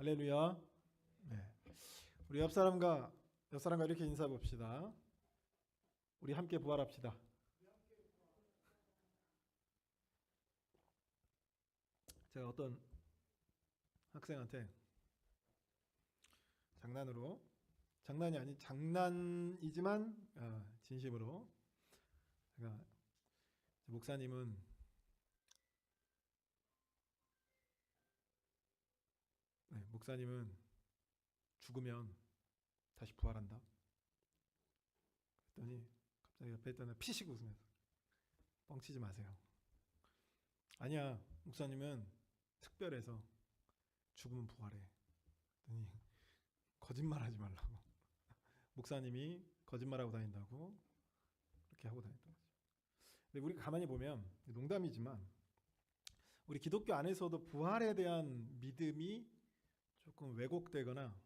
할렐루야. 네. 우리 옆 사람과 이렇게 인사해 봅시다. 우리 함께 부활합시다. 제가 어떤 학생한테 장난이 아닌 장난이지만 진심으로 제가 목사님은 죽으면 다시 부활한다. 그랬더니 갑자기 옆에 있던 애 피식 웃으면서 뻥치지 마세요. 아니야, 목사님은 특별해서 죽으면 부활해. 그랬더니 거짓말하지 말라고. 목사님이 거짓말하고 다닌다고 그렇게 하고 다녔던 거죠. 근데 우리가 가만히 보면 농담이지만 우리 기독교 안에서도 부활에 대한 믿음이 조금 왜곡되거나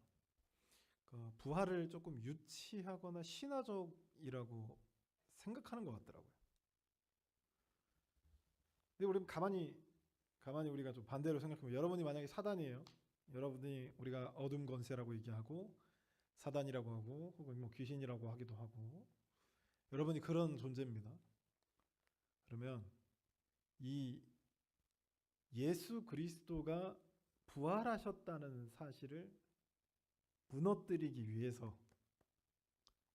부활을 조금 유치하거나 신화적이라고 생각하는 것 같더라고요. 근데 우리 가만히 우리가 좀 반대로 생각하면, 여러분이 만약에 사단이에요. 여러분이 우리가 어둠 권세라고 얘기하고 사단이라고 하고 혹은 뭐 귀신이라고 하기도 하고, 여러분이 그런 존재입니다. 그러면 이 예수 그리스도가 부활하셨다는 사실을 무너뜨리기 위해서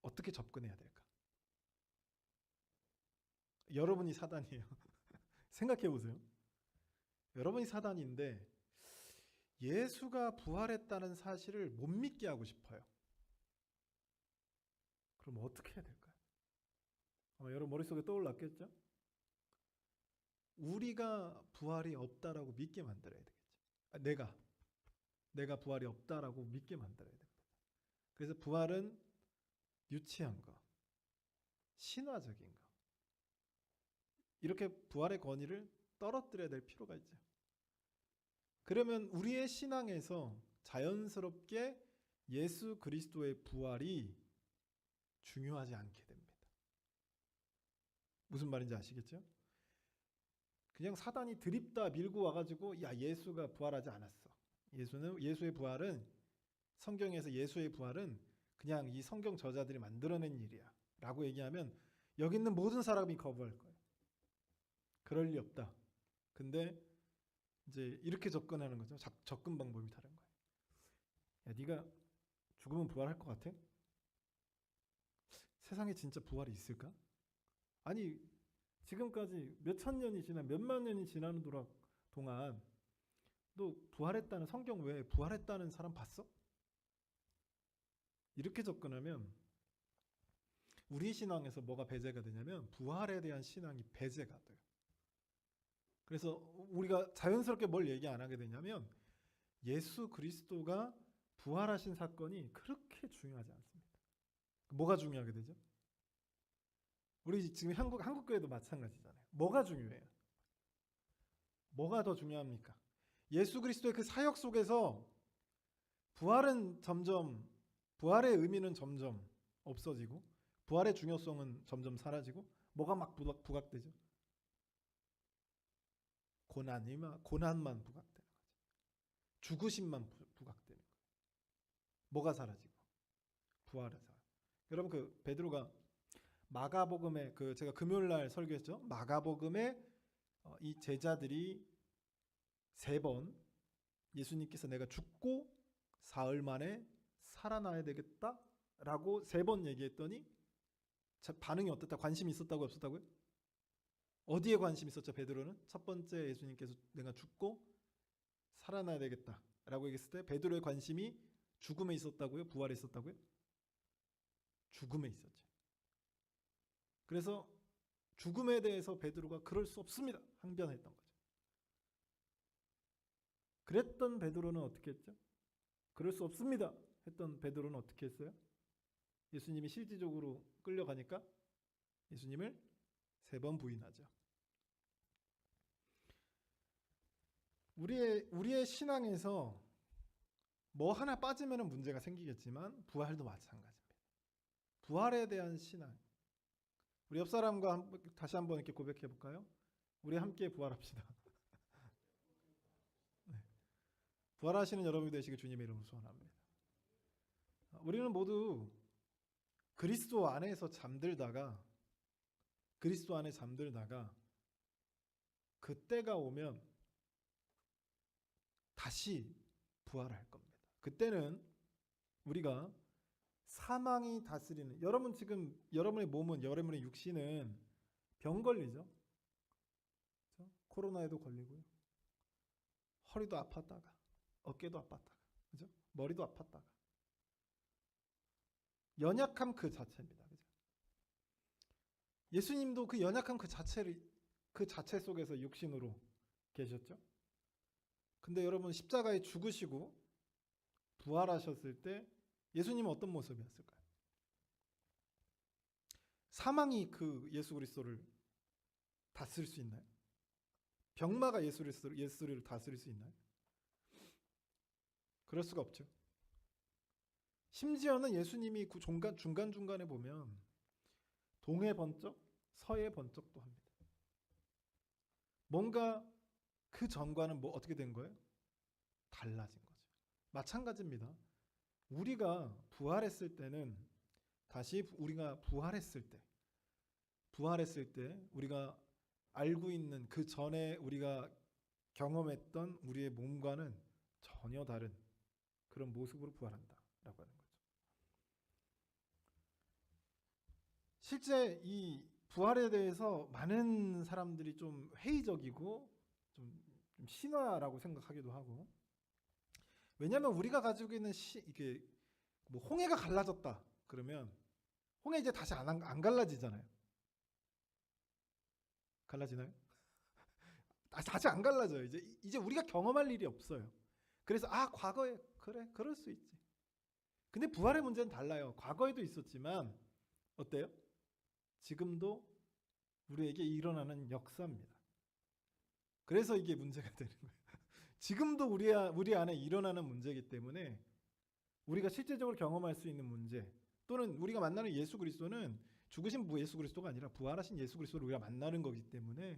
어떻게 접근해야 될까? 여러분이 사단이에요. 생각해 보세요. 여러분이 사단인데 예수가 부활했다는 사실을 못 믿게 하고 싶어요. 그럼 어떻게 해야 될까요? 여러분 머릿속에 떠올랐겠죠? 우리가 부활이 없다라고 믿게 만들어야 되겠죠. 내가 부활이 없다라고 믿게 만들어야 됩니다. 그래서 부활은 유치한 거, 신화적인 거, 이렇게 부활의 권위를 떨어뜨려야 될 필요가 있죠. 그러면 우리의 신앙에서 자연스럽게 예수 그리스도의 부활이 중요하지 않게 됩니다. 무슨 말인지 아시겠죠? 그냥 사단이 드립다 밀고 와가지고 예수가 부활하지 않았어. 예수의 부활은, 성경에서 예수의 부활은 그냥 이 성경 저자들이 만들어낸 일이야 라고 얘기하면 여기 있는 모든 사람이 거부할 거예요. 그럴 리 없다. 근데 이제 이렇게 접근하는 거죠. 접근 방법이 다른 거예요. 네가 죽으면 부활할 것 같아? 세상에 진짜 부활이 있을까? 아니, 지금까지 몇천 년이 지나 몇만 년이 지나는 동안 너 부활했다는, 성경 외에 부활했다는 사람 봤어? 이렇게 접근하면 우리 신앙에서 뭐가 배제가 되냐면 부활에 대한 신앙이 배제가 돼요. 그래서 우리가 자연스럽게 뭘 얘기 안 하게 되냐면 예수 그리스도가 부활하신 사건이 그렇게 중요하지 않습니다. 뭐가 중요하게 되죠? 우리 지금 한국 교회도 마찬가지잖아요. 뭐가 중요해요? 뭐가 더 중요합니까? 예수 그리스도의 그 사역 속에서 부활의 의미는 점점 없어지고 부활의 중요성은 점점 사라지고 뭐가 막 부각되죠? 고난만 부각되는 거죠. 죽으심만 부각되는 거예요. 뭐가 사라지고 부활을 사라지고. 여러분 그 베드로가 마가복음에 제가 금요일 날 설교했죠. 마가복음에 이 제자들이 3번 예수님께서 내가 죽고 사흘 만에 살아나야 되겠다라고 3번 얘기했더니 반응이 어떻다? 관심이 있었다고 없었다고요? 어디에 관심이 있었죠? 베드로는 첫 번째 예수님께서 내가 죽고 살아나야 되겠다라고 얘기했을 때 베드로의 관심이 죽음에 있었다고요? 부활에 있었다고요? 죽음에 있었죠. 그래서 죽음에 대해서 베드로가 그럴 수 없습니다 항변했던 거죠. 그랬던 베드로는 어떻게 했죠? 그럴 수 없습니다 했던 베드로는 어떻게 했어요? 예수님이 실질적으로 끌려가니까 예수님을 3번 부인하죠. 우리의 신앙에서 뭐 하나 빠지면 문제가 생기겠지만 부활도 마찬가지입니다. 부활에 대한 신앙. 우리 옆 사람과 다시 한번 이렇게 고백해 볼까요? 우리 함께 부활합시다. 네. 부활하시는 여러분이 되시길 주님의 이름으로 소원합니다. 우리는 모두 그리스도 안에서 잠들다가 그때가 오면 다시 부활할 겁니다. 그때는 우리가 사망이 다스리는, 여러분 지금 여러분의 몸은, 여러분의 육신은 병 걸리죠. 그렇죠? 코로나에도 걸리고요. 허리도 아팠다가 어깨도 아팠다가, 그죠? 머리도 아팠다가. 연약함 그 자체입니다. 그죠? 예수님도 그 연약함 그 자체 속에서 육신으로 계셨죠. 근데 여러분 십자가에 죽으시고 부활하셨을 때 예수님은 어떤 모습이었을까요? 사망이 그 예수 그리스도를 다스릴 수 있나요? 병마가 예수 그리스도를 다스릴 수 있나요? 그럴 수가 없죠. 심지어는 예수님이 그 중간중간에 보면 동해 번쩍 서해 번쩍도 합니다. 뭔가 그 전과는 뭐 어떻게 된 거예요? 달라진 거죠. 마찬가지입니다. 우리가 부활했을 때는 다시 우리가 부활했을 때 우리가 알고 있는 그 전에 우리가 경험했던 우리의 몸과는 전혀 다른 그런 모습으로 부활한다라고 하는 거죠. 실제 이 부활에 대해서 많은 사람들이 좀 회의적이고 좀 신화라고 생각하기도 하고, 왜냐하면 우리가 가지고 있는 이게 뭐 홍해가 갈라졌다 그러면 홍해 이제 다시 안 갈라지잖아요. 갈라지나요? 다시 안 갈라져요. 이제 우리가 경험할 일이 없어요. 그래서 과거에 그래 그럴 수 있지. 근데 부활의 문제는 달라요. 과거에도 있었지만 어때요? 지금도 우리에게 일어나는 역사입니다. 그래서 이게 문제가 되는 거예요. 지금도 우리 안에 일어나는 문제이기 때문에 우리가 실제적으로 경험할 수 있는 문제, 또는 우리가 만나는 예수 그리스도는 죽으신 예수 그리스도가 아니라 부활하신 예수 그리스도를 우리가 만나는 거기 때문에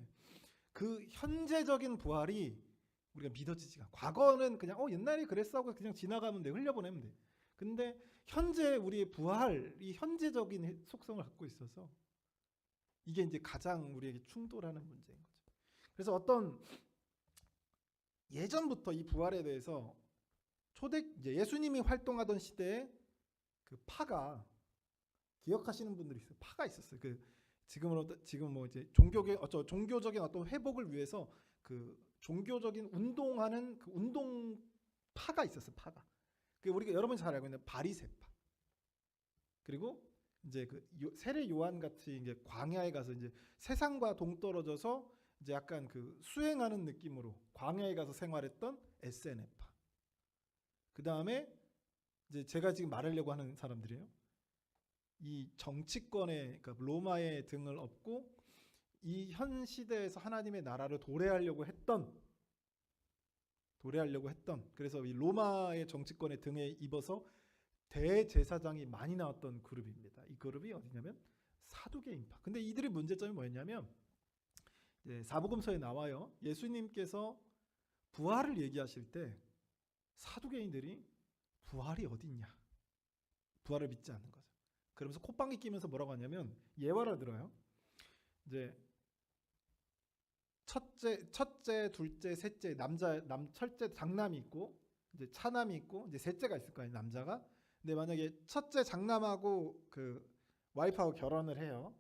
그 현재적인 부활이 우리가 믿어지지가 않아요. 과거는 그냥 옛날에 그랬어 하고 그냥 지나가면 돼, 흘려보내면 돼. 근데 현재 우리의 부활이 현재적인 속성을 갖고 있어서 이게 이제 가장 우리에게 충돌하는 문제인 거죠. 그래서 어떤 예전부터 이 부활에 대해서 이제 예수님이 활동하던 시대에 그 파가, 기억하시는 분들이 있어요. 파가 있었어요. 지금 뭐 이제 종교적인 어떤 회복을 위해서 그 종교적인 운동하는 그 운동파가 있었어요. 파가. 우리가 여러분이 잘 알고 있는 바리새파. 그리고 이제 그 세례 요한 같이 이제 광야에 가서 이제 세상과 동떨어져서 이제 약간 그 수행하는 느낌으로 광야에 가서 생활했던 에세네파. 그 다음에 이제 제가 지금 말하려고 하는 사람들이에요. 이 정치권에, 그러니까 로마의 등을 업고 이 현 시대에서 하나님의 나라를 도래하려고 했던, 그래서 이 로마의 정치권의 등에 입어서 대제사장이 많이 나왔던 그룹입니다. 이 그룹이 어디냐면 사두개인파. 근데 이들의 문제점이 뭐였냐면, 사복음서에 나와요. 예수님께서 부활을 얘기하실 때 사두개인들이 부활이 어딨냐, 부활을 믿지 않는 거죠. 그러면서 콧방귀 끼면서 뭐라고 하냐면 예화를 들어요. 이제 첫째, 둘째, 셋째, 첫째 장남이 있고 이제 차남이 있고 이제 셋째가 있을 거 아니에요, 남자가. 근데 만약에 첫째 장남하고 그 와이프하고 결혼을 해요.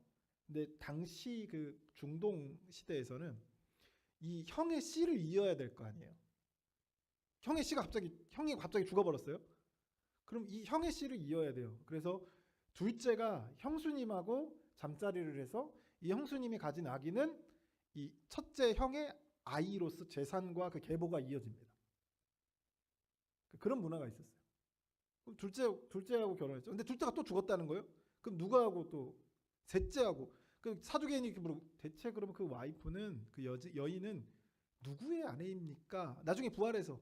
근데 당시 그 중동 시대에서는 이 형의 씨를 이어야 될 거 아니에요. 형이 갑자기 죽어버렸어요. 그럼 이 형의 씨를 이어야 돼요. 그래서 둘째가 형수님하고 잠자리를 해서 이 형수님이 가진 아기는 이 첫째 형의 아이로서 재산과 그 계보가 이어집니다. 그런 문화가 있었어요. 그럼 둘째하고 결혼했죠. 근데 둘째가 또 죽었다는 거예요. 그럼 누가하고 또 셋째하고, 그 사두개인이 대체 그러면 그 와이프는, 그 여인은 누구의 아내입니까? 나중에 부활해서,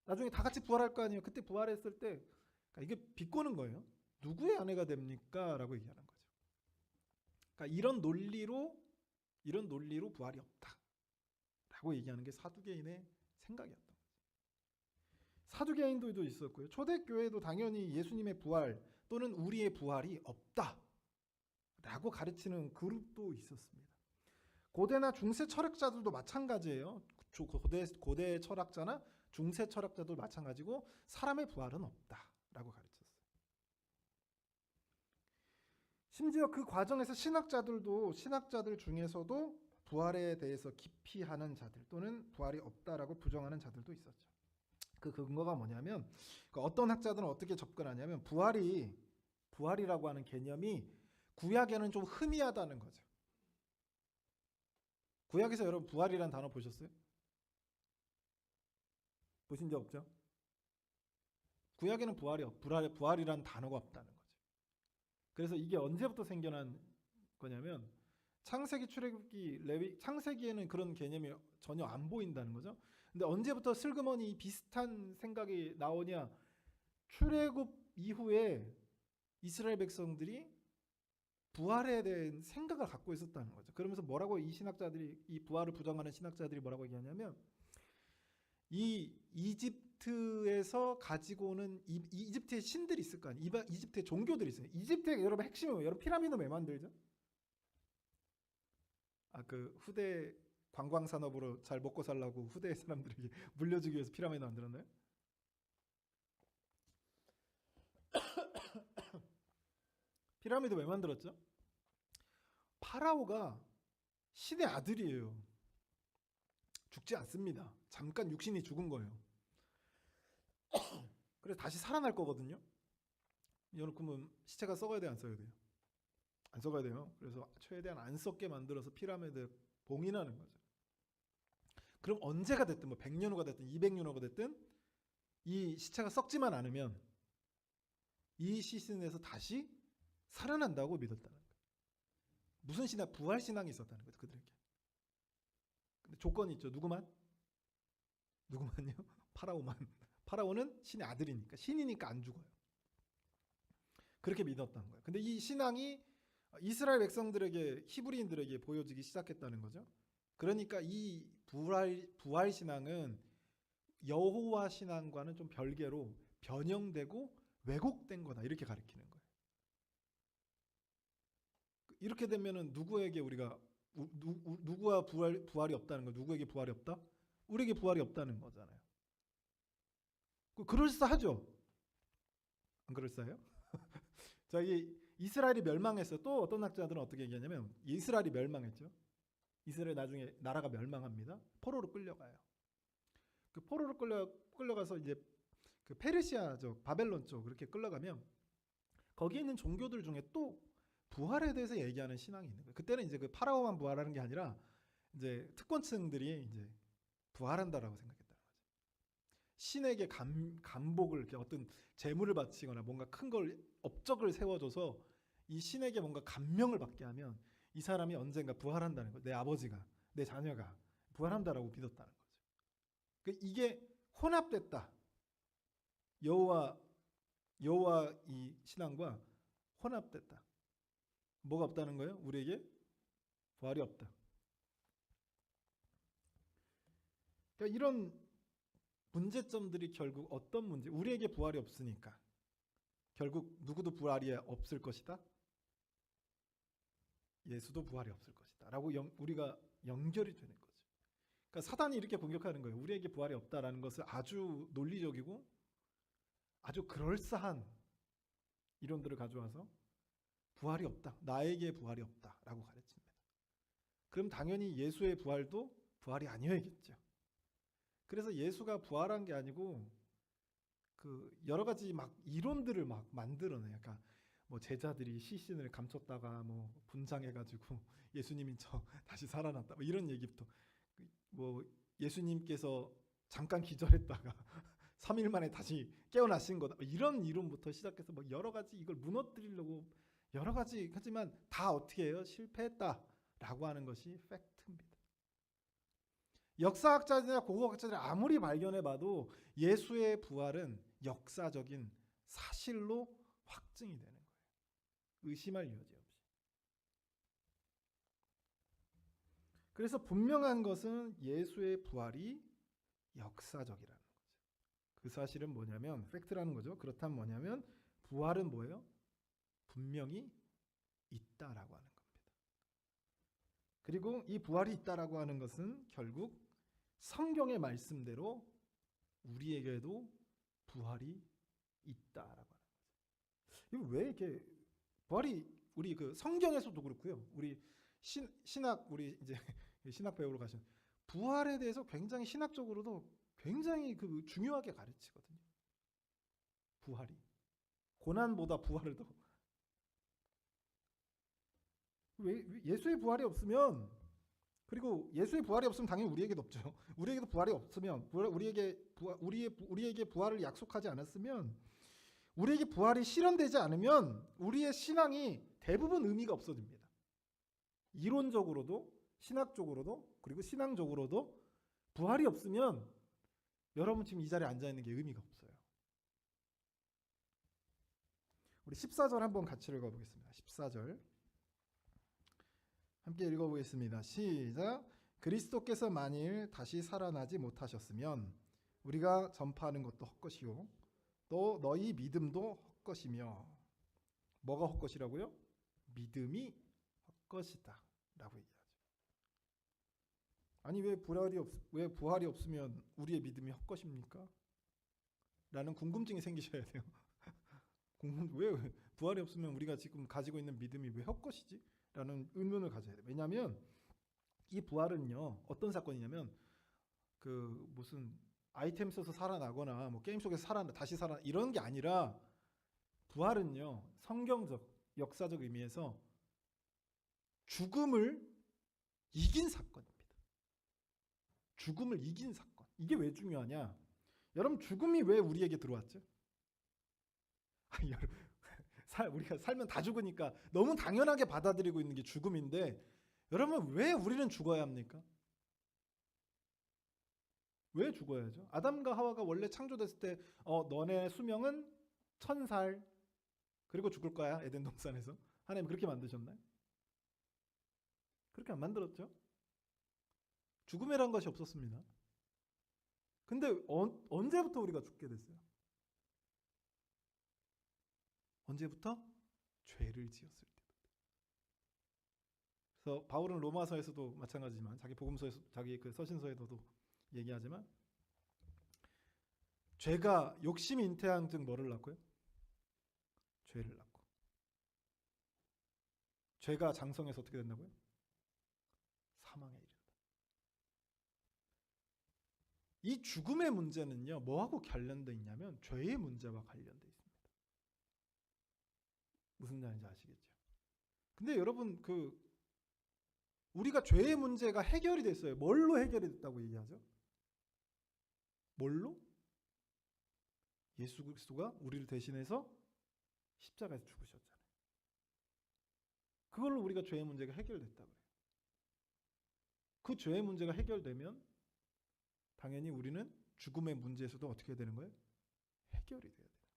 나중에 다 같이 부활할 거 아니에요. 그때 부활했을 때 그러니까 이게 비꼬는 거예요. 누구의 아내가 됩니까? 라고 얘기하는 거죠. 그러니까 이런 논리로 부활이 없다 라고 얘기하는 게 사두개인의 생각이었던 거죠. 사두개인들도 있었고요. 초대교회도 당연히 예수님의 부활 또는 우리의 부활이 없다라고 가르치는 그룹도 있었습니다. 고대나 중세 철학자들도 마찬가지예요. 고대 철학자나 중세 철학자도 마찬가지고 사람의 부활은 없다라고 가르쳤어요. 심지어 그 과정에서 신학자들 중에서도 부활에 대해서 기피하는 자들 또는 부활이 없다라고 부정하는 자들도 있었죠. 그 근거가 뭐냐면 어떤 학자들은 어떻게 접근하냐면 부활이라고 하는 개념이 구약에는 좀 희미하다는 거죠. 구약에서 여러분 부활이라는 단어 보셨어요? 보신 적 없죠? 구약에는 부활이라는 단어가 없다는 거죠. 그래서 이게 언제부터 생겨난 거냐면 창세기, 출애굽기, 창세기에는 그런 개념이 전혀 안 보인다는 거죠. 근데 언제부터 슬그머니 비슷한 생각이 나오냐? 출애굽 이후에 이스라엘 백성들이 부활에 대한 생각을 갖고 있었다는 거죠. 그러면서 뭐라고 이 부활을 부정하는 신학자들이 뭐라고 얘기하냐면 이 이집트에서 가지고 오는 이집트의 신들이 있을 거 아니에요. 이집트의 종교들이 있어요. 이집트의 여러분 핵심은 뭐예요? 여러분 피라미드 왜 만들죠? 그 후대 관광 산업으로 잘 먹고 살라고 후대 사람들에게 물려주기 위해서 피라미드 만들었나요? 피라미드 왜 만들었죠? 파라오가 신의 아들이에요. 죽지 않습니다. 잠깐 육신이 죽은 거예요. 그래서 다시 살아날 거거든요. 그러면 시체가 썩어야 돼요, 안 썩어야 돼요? 안 썩어야 돼요. 그래서 최대한 안 썩게 만들어서 피라미드에 봉인하는 거죠. 그럼 언제가 됐든 100년 후가 됐든 200년 후가 됐든 이 시체가 썩지만 않으면 이 시즌에서 다시 살아난다고 믿었다는 거예요. 무슨 신앙? 부활 신앙이 있었다는 거죠, 그들에게. 근데 조건이 있죠. 누구만요? 파라오만. 파라오는 신의 아들이니까, 신이니까 안 죽어요. 그렇게 믿었다는 거예요. 근데 이 신앙이 이스라엘 백성들에게, 히브리인들에게 보여지기 시작했다는 거죠. 그러니까 이 부활 신앙은 여호와 신앙과는 좀 별개로 변형되고 왜곡된 거다, 이렇게 가르치는 거예요. 이렇게 되면은 누구에게 우리가 누구와 부활이 없다는 거? 누구에게 부활이 없다? 우리에게 부활이 없다는 거잖아요. 그럴싸하죠? 안 그럴싸해요? 자, 이 이스라엘이 멸망했어요. 또 어떤 학자들은 어떻게 얘기하냐면 이스라엘이 멸망했죠. 이스라엘 나중에 나라가 멸망합니다. 포로로 끌려가요. 그 포로로 끌려가서 이제 그 페르시아족, 바벨론 쪽 그렇게 끌려가면 거기에 있는 종교들 중에 또 부활에 대해서 얘기하는 신앙이 있는 거예요. 그때는 이제 그 파라오만 부활하는 게 아니라 이제 특권층들이 이제 부활한다라고 생각했다는 거죠. 신에게 간복을 이렇게 어떤 재물을 바치거나 뭔가 큰 걸 업적을 세워줘서 이 신에게 뭔가 감명을 받게 하면 이 사람이 언젠가 부활한다는 거예요. 내 아버지가, 내 자녀가 부활한다라고 믿었다는 거죠. 이게 혼합됐다. 여호와 이 신앙과 혼합됐다. 뭐가 없다는 거예요? 우리에게 부활이 없다. 그러니까 이런 문제점들이 결국 어떤 문제? 우리에게 부활이 없으니까 결국 누구도 부활이 없을 것이다. 예수도 부활이 없을 것이다. 라고 우리가 연결이 되는 거죠. 그러니까 사단이 이렇게 공격하는 거예요. 우리에게 부활이 없다라는 것을 아주 논리적이고 아주 그럴싸한 이론들을 가져와서 부활이 없다. 나에게 부활이 없다라고 가르칩니다. 그럼 당연히 예수의 부활도 부활이 아니어야겠죠. 그래서 예수가 부활한 게 아니고 그 여러 가지 막 이론들을 막 만들어내요. 그러니까 뭐 제자들이 시신을 감췄다가 뭐 분장해가지고 예수님이 다시 살아났다. 뭐 이런 얘기부터 뭐 예수님께서 잠깐 기절했다가 3일 만에 다시 깨어나신 거다. 이런 이론부터 시작해서 뭐 여러 가지 이걸 무너뜨리려고 여러 가지 하지만 다 어떻게 해요? 실패했다라고 하는 것이 팩트입니다. 역사학자들이나 고고학자들이 아무리 발견해봐도 예수의 부활은 역사적인 사실로 확증이 되는 거예요. 의심할 여지 없이. 그래서 분명한 것은 예수의 부활이 역사적이라는 거죠. 그 사실은 뭐냐면 팩트라는 거죠. 그렇다면 뭐냐면 부활은 뭐예요? 분명히 있다라고 하는 겁니다. 그리고 이 부활이 있다라고 하는 것은 결국 성경의 말씀대로 우리에게도 부활이 있다라고 하는 거죠. 이거 왜 이렇게 부활이 우리 그 성경에서도 그렇고요. 우리 신학 우리 이제 신학 배우러 가신 부활에 대해서 굉장히 신학적으로도 굉장히 그 중요하게 가르치거든요. 부활이 고난보다 부활을 더 왜 예수의 부활이 없으면 그리고 예수의 부활이 없으면 당연히 우리에게도 없죠. 우리에게도 부활이 없으면 우리에게 부활을 약속하지 않았으면 우리에게 부활이 실현되지 않으면 우리의 신앙이 대부분 의미가 없어집니다. 이론적으로도 신학적으로도 그리고 신앙적으로도 부활이 없으면 여러분 지금 이 자리에 앉아 있는 게 의미가 없어요. 우리 14절 한번 같이 읽어보겠습니다. 14절 함께 읽어보겠습니다. 시작. 그리스도께서 만일 다시 살아나지 못하셨으면 우리가 전파하는 것도 헛것이요 또 너희 믿음도 헛것이며 뭐가 헛것이라고요? 믿음이 헛것이다 라고 얘기하죠. 아니 왜 부활이 없으면 우리의 믿음이 헛것입니까? 라는 궁금증이 생기셔야 돼요. 왜 부활이 없으면 우리가 지금 가지고 있는 믿음이 왜 헛것이지? 라는 의문을 가져야 돼요. 왜냐하면 이 부활은요 어떤 사건이냐면 그 무슨 아이템 써서 살아나거나 뭐 게임 속에서 다시 살아나 이런 게 아니라 부활은요 성경적 역사적 의미에서 죽음을 이긴 사건입니다. 죽음을 이긴 사건. 이게 왜 중요하냐? 여러분 죽음이 왜 우리에게 들어왔죠? 우리가 살면 다 죽으니까 너무 당연하게 받아들이고 있는 게 죽음인데 여러분 왜 우리는 죽어야 합니까? 왜 죽어야죠? 아담과 하와가 원래 창조됐을 때 너네 수명은 1000살 그리고 죽을 거야 에덴 동산에서. 하나님 그렇게 만드셨나요? 그렇게 안 만들었죠? 죽음이란 것이 없었습니다. 근데 언제부터 우리가 죽게 됐어요? 언제부터? 죄를 지었을 때. 그래서 바울은 로마서에서도 마찬가지지만 자기 복음서에서 자기 그 서신서에서도 얘기하지만 죄가 욕심이 잉태한 즉 뭐를 낳고요? 죄를 낳고. 죄가 장성해서 어떻게 된다고요? 사망에 이른다. 이 죽음의 문제는요 뭐하고 관련돼 있냐면 죄의 문제와 관련돼 있습니다. 무슨 말인지 아시겠죠? 근데 여러분 우리가 죄의 문제가 해결이 됐어요. 뭘로 해결이 됐다고 얘기하죠? 뭘로? 예수 그리스도가 우리를 대신해서 십자가에서 죽으셨잖아요. 그걸로 우리가 죄의 문제가 해결됐다고 그래요. 그 죄의 문제가 해결되면 당연히 우리는 죽음의 문제에서도 어떻게 되는 거예요? 해결이 돼야 되는 거죠.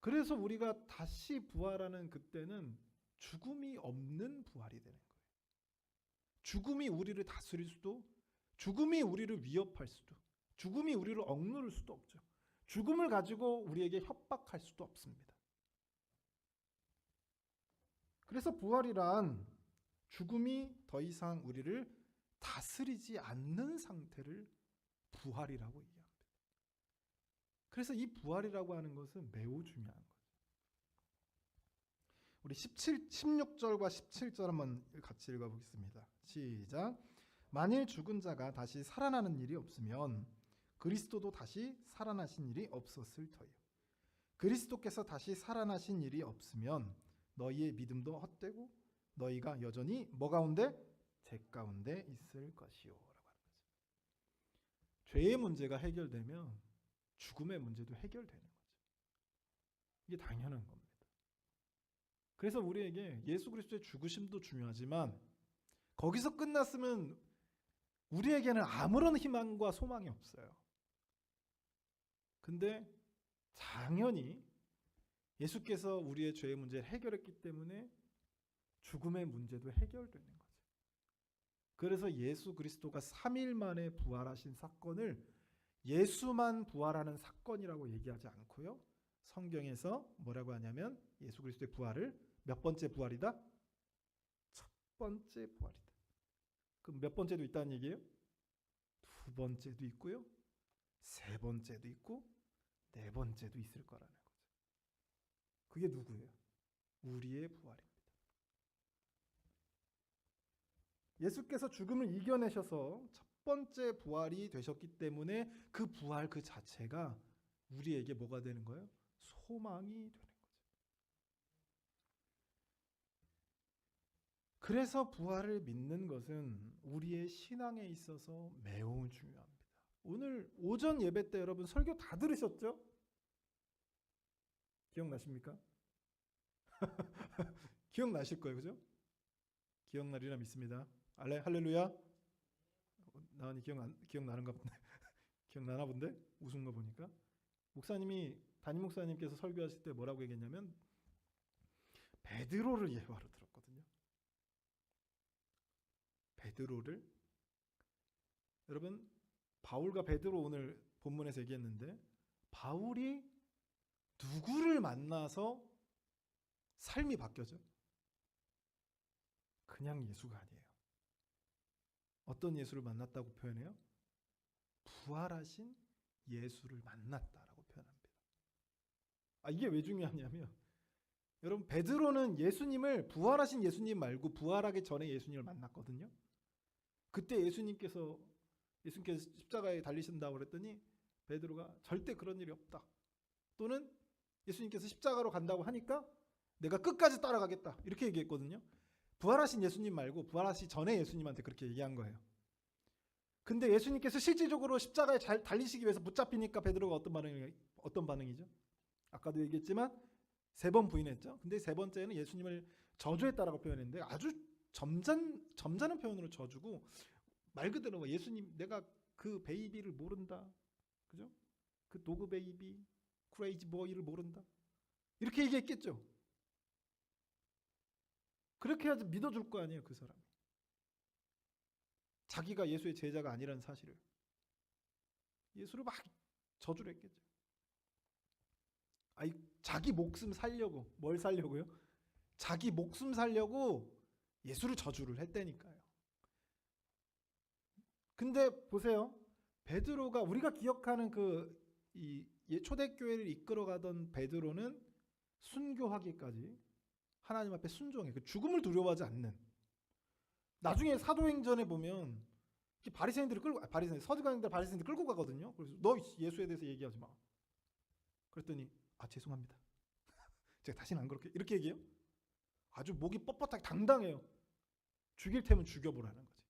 그래서 우리가 다시 부활하는 그때는 죽음이 없는 부활이 되는 거예요. 죽음이 우리를 다스릴 수도, 죽음이 우리를 위협할 수도, 죽음이 우리를 억누를 수도 없죠. 죽음을 가지고 우리에게 협박할 수도 없습니다. 그래서 부활이란 죽음이 더 이상 우리를 다스리지 않는 상태를 부활이라고 얘기합니다. 그래서 이 부활이라고 하는 것은 매우 중요한 거예요. 우리 16절과 17절 한번 같이 읽어보겠습니다. 시작. 만일 죽은 자가 다시 살아나는 일이 없으면 그리스도도 다시 살아나신 일이 없었을 터요. 그리스도께서 다시 살아나신 일이 없으면 너희의 믿음도 헛되고 너희가 여전히 뭐 가운데? 죄 가운데 있을 것이요 라고 하는 거죠. 죄의 문제가 해결되면 죽음의 문제도 해결되는 거죠. 이게 당연한 겁니다. 그래서 우리에게 예수 그리스도의 죽으심도 중요하지만 거기서 끝났으면 우리에게는 아무런 희망과 소망이 없어요. 근데 당연히 예수께서 우리의 죄의 문제를 해결했기 때문에 죽음의 문제도 해결되는 거죠. 그래서 예수 그리스도가 3일 만에 부활하신 사건을 예수만 부활하는 사건이라고 얘기하지 않고요. 성경에서 뭐라고 하냐면 예수 그리스도의 부활을 몇 번째 부활이다? 첫 번째 부활이다. 그럼 몇 번째도 있다는 얘기예요? 두 번째도 있고요. 세 번째도 있고 네 번째도 있을 거라는 거죠. 그게 누구예요? 우리의 부활입니다. 예수께서 죽음을 이겨내셔서 첫 번째 부활이 되셨기 때문에 그 부활 그 자체가 우리에게 뭐가 되는 거예요? 소망이 되는 거죠. 그래서 부활을 믿는 것은 우리의 신앙에 있어서 매우 중요합니다. 오늘 오전 예배 때 여러분 설교 다 들으셨죠? 기억나십니까? 기억나실 거예요, 그죠? 기억나리라 믿습니다. 할렐루야. 나은이 기억나는가 본데. 기억나나 본데? 웃은 거 보니까. 담임 목사님께서 설교하실 때 뭐라고 얘기했냐면 베드로를 예화로 들었거든요. 베드로를. 여러분 바울과 베드로 오늘 본문에서 얘기했는데 바울이 누구를 만나서 삶이 바뀌어져? 그냥 예수가 아니에요. 어떤 예수를 만났다고 표현해요? 부활하신 예수를 만났다라고 표현합니다. 이게 왜 중요하냐면 여러분 베드로는 예수님을 부활하신 예수님 말고 부활하기 전에 예수님을 만났거든요. 그때 예수님께서 십자가에 달리신다고 그랬더니 베드로가 절대 그런 일이 없다. 또는 예수님께서 십자가로 간다고 하니까 내가 끝까지 따라가겠다. 이렇게 얘기했거든요. 부활하신 예수님 말고 부활하시 전에 예수님한테 그렇게 얘기한 거예요. 근데 예수님께서 실질적으로 십자가에 잘 달리시기 위해서 붙잡히니까 베드로가 어떤 반응이죠? 아까도 얘기했지만 3번 부인했죠. 근데 3번째는 예수님을 저주했다라고 표현했는데 아주 점잖은 표현으로 저주고 말 그대로 예수님 내가 그 베이비를 모른다. 그죠? 그 도그 베이비, 크레이지 보이를 모른다. 이렇게 얘기했겠죠. 그렇게 해야지 믿어줄 거 아니에요, 그 사람. 자기가 예수의 제자가 아니라는 사실을. 예수를 막 저주를 했겠죠. 자기 목숨 살려고. 뭘 살려고요? 자기 목숨 살려고 예수를 저주를 했다니까요. 근데 보세요. 베드로가 우리가 기억하는 초대교회를 이끌어가던 베드로는 순교하기까지 하나님 앞에 순종해. 그 죽음을 두려워하지 않는. 나중에 사도행전에 보면 서기관들 바리새인들 끌고 가거든요. 그래서 너 예수에 대해서 얘기하지 마. 그랬더니 죄송합니다. 제가 다시는 안 그렇게 이렇게 얘기해요. 아주 목이 뻣뻣하게 당당해요. 죽일 테면 죽여보라는 거지.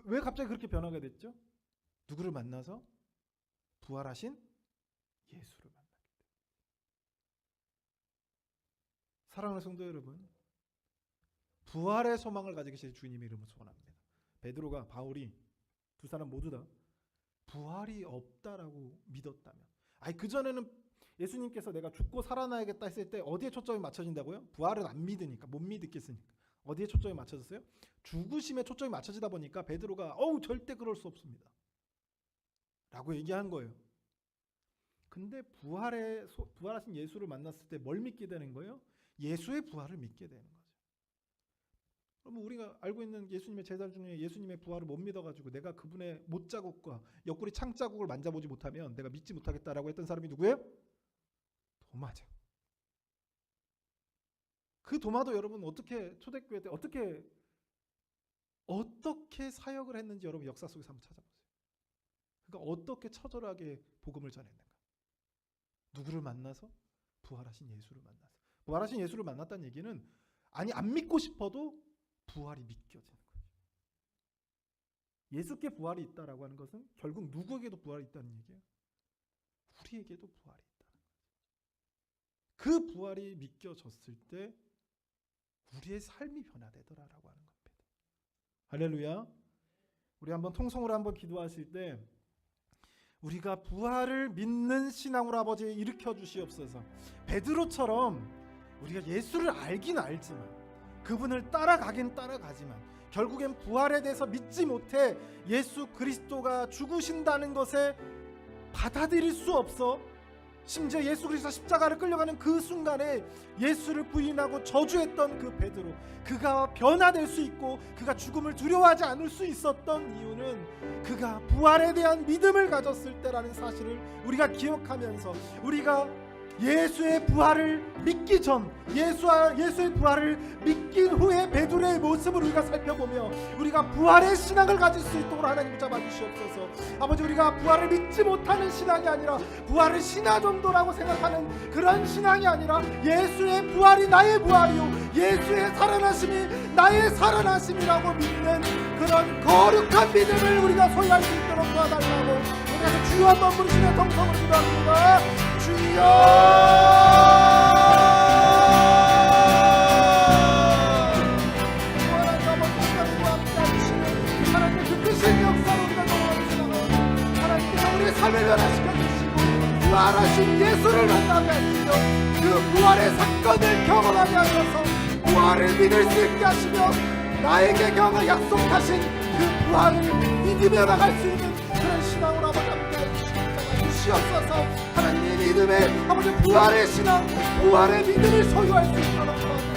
왜 갑자기 그렇게 변화가 됐죠? 누구를 만나서? 부활하신 예수를 만났기 때문에. 사랑하는 성도 여러분, 부활의 소망을 가지고 계신 주님의 이름으로 소원합니다. 베드로가 바울이 두 사람 모두 다 부활이 없다라고 믿었다면, 그전에는 예수님께서 내가 죽고 살아나야겠다 했을 때 어디에 초점이 맞춰진다고요? 부활은 안 믿으니까, 못 믿겠으니까. 어디에 초점이 맞춰졌어요? 죽으심에 초점이 맞춰지다 보니까 베드로가 절대 그럴 수 없습니다 라고 얘기한 거예요. 근데 부활하신 예수를 만났을 때 뭘 믿게 되는 거예요? 예수의 부활을 믿게 되는 거죠. 그러면 우리가 알고 있는 예수님의 제자 중에 예수님의 부활을 못 믿어가지고 내가 그분의 못자국과 옆구리 창자국을 만져보지 못하면 내가 믿지 못하겠다라고 했던 사람이 누구예요? 도마죠. 그 도마도 여러분 어떻게 초대교회 때 어떻게 사역을 했는지 여러분 역사 속에서 한번 찾아보세요. 그러니까 어떻게 처절하게 복음을 전했는가. 누구를 만나서? 부활하신 예수를 만나서. 부활하신 예수를 만났다는 얘기는 안 믿고 싶어도 부활이 믿겨지는 거죠. 예수께 부활이 있다라고 하는 것은 결국 누구에게도 부활이 있다는 얘기예요. 우리에게도 부활이 있다는 거죠. 그 부활이 믿겨졌을 때 우리의 삶이 변화되더라라고 하는 겁니다. 할렐루야. 우리 한번 통성으로 한번 기도하실 때 우리가 부활을 믿는 신앙으로 아버지 일으켜 주시옵소서. 베드로처럼 우리가 예수를 알긴 알지만 그분을 따라가긴 따라가지만 결국엔 부활에 대해서 믿지 못해 예수 그리스도가 죽으신다는 것에 받아들일 수 없어 심지어 예수 그리스도 십자가를 끌려가는 그 순간에 예수를 부인하고 저주했던 그 베드로, 그가 변화될 수 있고 그가 죽음을 두려워하지 않을 수 있었던 이유는 그가 부활에 대한 믿음을 가졌을 때라는 사실을 우리가 기억하면서, 우리가 예수의 부활을 믿기 전, 예수의 부활을 믿긴 후에 베드로의 모습을 우리가 살펴보며 우리가 부활의 신앙을 가질 수 있도록 하나님 붙잡아 주시옵소서. 아버지, 우리가 부활을 믿지 못하는 신앙이 아니라 부활을 신화 정도라고 생각하는 그런 신앙이 아니라 예수의 부활이 나의 부활이요 예수의 살아나심이 나의 살아나심이라고 믿는 그런 거룩한 믿음을 우리가 소유할 수 있도록 도와달라고 우리가 주여 한번 부르시며 통성으로 기도합니다. 주여! 하나님의 그 크신 역사로 우리가 돌아가시고 하나님께서 우리의 삶을 변화시켜 주시고 부활하신 예수를 만나게 하시며 그 부활의 사건을 경험하게 하셔서 부활을 믿을 수 있게 하시며 나에게 약속하신 그 부활을 믿으며 나갈 수 있는 그런 신앙으로 아버지 함께 주시옵소서. 하나님의 믿음의 아버지 부활의 신앙, 부활의 믿음을 소유할 수 있도록